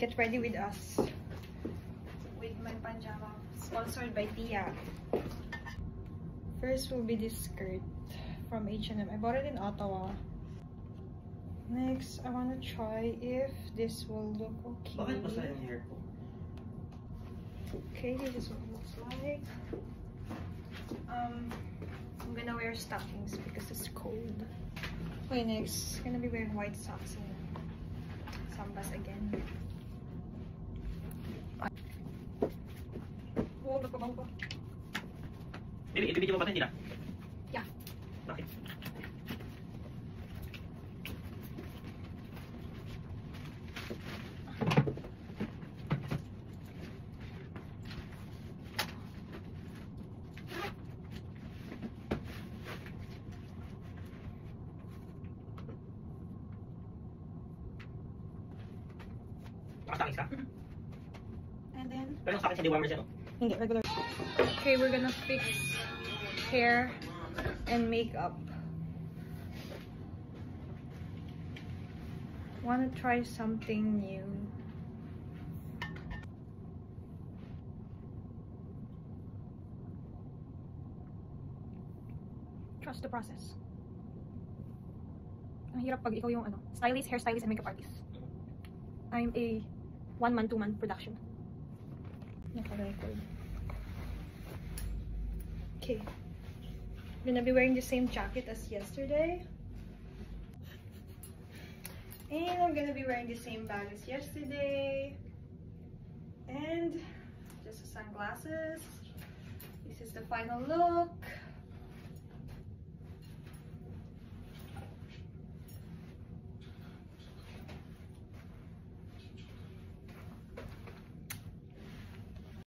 get ready with us. With my pajama, sponsored by Tia. First will be this skirt from H&M. I bought it in Ottawa. Next, I want to try if this will look okay. Bakit basa yung hair ko? Okay, this is what it looks like. I'm gonna wear stockings because it's cold. Okay, next, gonna be wearing white socks and sambas again. Oh, nagpabango pa. Baby, ibibigyan mo ba ito, hindi na? Yeah. Bakit? Nakastangis ka? And then, Pero sa akin sa dewormer siya, no? hindi, regular. Okay, we're gonna fix hair and makeup. Wanna try something new. Trust the process. Ang hirap pag ikaw yung stylist, hairstylist, and makeup artist. I'm a one-man, two-man production. Okay. I'm gonna be wearing the same jacket as yesterday. And I'm gonna be wearing the same bag as yesterday. And just sunglasses. This is the final look.